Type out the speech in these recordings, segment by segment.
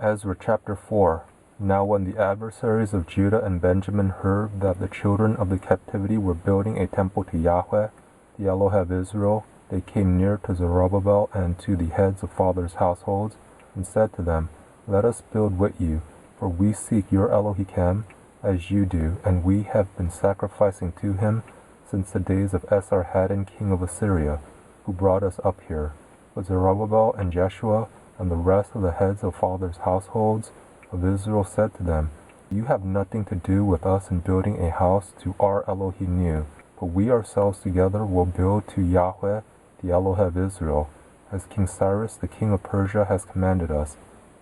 Ezra chapter 4. Now when the adversaries of Judah and Benjamin heard that the children of the captivity were building a temple to Yahweh, the Elohim of Israel, they came near to Zerubbabel and to the heads of fathers' households, and said to them, Let us build with you, for we seek your Elohim as you do, and we have been sacrificing to him since the days of Esarhaddon king of Assyria, who brought us up here. But Zerubbabel and Jeshua and the rest of the heads of fathers' households of Israel said to them, You have nothing to do with us in building a house to our Elohim, but we ourselves together will build to Yahweh, the Elohim of Israel, as King Cyrus the king of Persia has commanded us.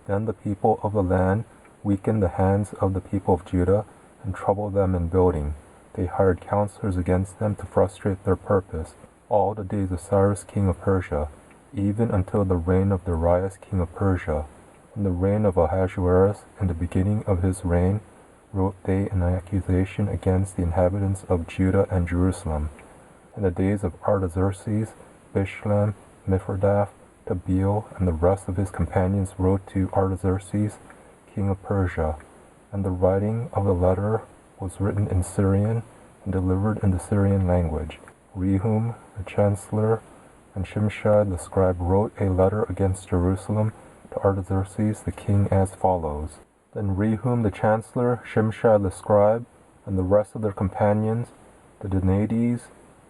Then the people of the land weakened the hands of the people of Judah and troubled them in building. They hired counselors against them to frustrate their purpose all the days of Cyrus king of Persia, even until the reign of Darius king of Persia. In the reign of Ahasuerus, in the beginning of his reign, wrote they an accusation against the inhabitants of Judah and Jerusalem. In the days of Artaxerxes, Bishlam, Mithredath, Tabeel, and the rest of his companions wrote to Artaxerxes, king of Persia, and the writing of the letter was written in Syrian and delivered in the Syrian language. Nahum, the chancellor, and Shimshai the scribe wrote a letter against Jerusalem to Artaxerxes the king as follows. Then Nahum the chancellor, Shimshai the scribe, and the rest of their companions, the Donatites,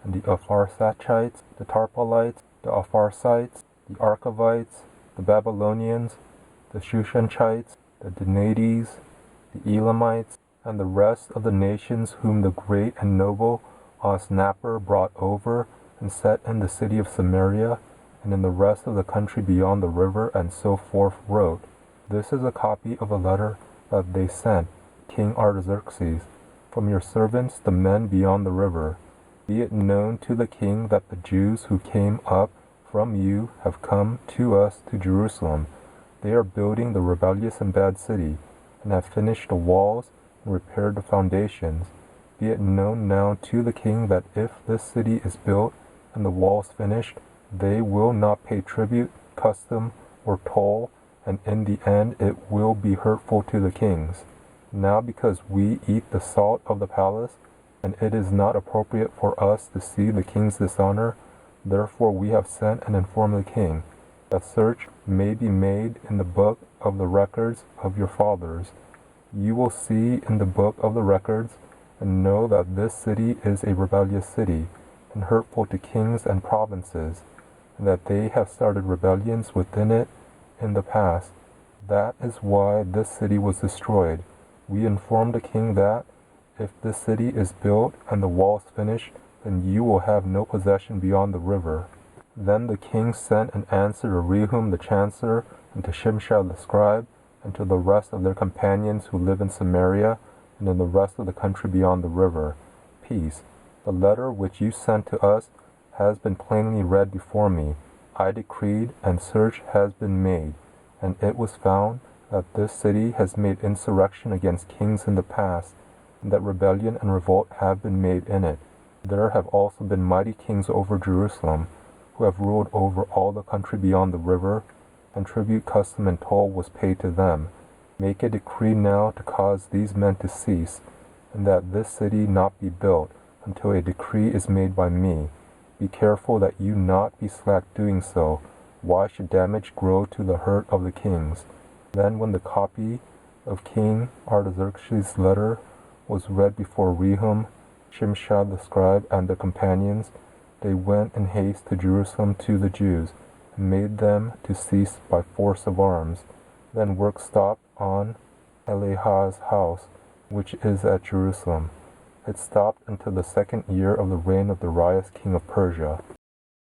and the Apharsachites, the Tarpolites, the Apharsites, the Archavites, the Babylonians, the Shushanchites, the Donatites, the Elamites, and the rest of the nations whom the great and noble Osnappar brought over and set in the city of Samaria, and in the rest of the country beyond the river, and so forth wrote, This is a copy of a letter that they sent, King Artaxerxes, from your servants the men beyond the river. Be it known to the king that the Jews who came up from you have come to us to Jerusalem. They are building the rebellious and bad city, and have finished the walls and repaired the foundations. Be it known now to the king that if this city is built and the walls finished, they will not pay tribute, custom, or toll, and in the end it will be hurtful to the kings. Now because we eat the salt of the palace, and it is not appropriate for us to see the king's dishonor, therefore we have sent and informed the king, that search may be made in the book of the records of your fathers. You will see in the book of the records, and know that this city is a rebellious city, and hurtful to kings and provinces, and that they have started rebellions within it in the past. That is why this city was destroyed. We informed the king that, if this city is built and the walls finished, then you will have no possession beyond the river. Then the king sent an answer to Nahum the chancellor, and to Shimshai the scribe, and to the rest of their companions who live in Samaria, and in the rest of the country beyond the river. Peace. The letter which you sent to us has been plainly read before me. I decreed, and search has been made, and it was found that this city has made insurrection against kings in the past, and that rebellion and revolt have been made in it. There have also been mighty kings over Jerusalem, who have ruled over all the country beyond the river, and tribute, custom, and toll was paid to them. Make a decree now to cause these men to cease, and that this city not be built, until a decree is made by me. Be careful that you not be slack doing so. Why should damage grow to the hurt of the kings? Then when the copy of King Artaxerxes' letter was read before Nahum, Shimshai the scribe, and their companions, they went in haste to Jerusalem to the Jews, and made them to cease by force of arms. Then work stopped on Elihah's house, which is at Jerusalem. It stopped until the second year of the reign of Darius king of Persia.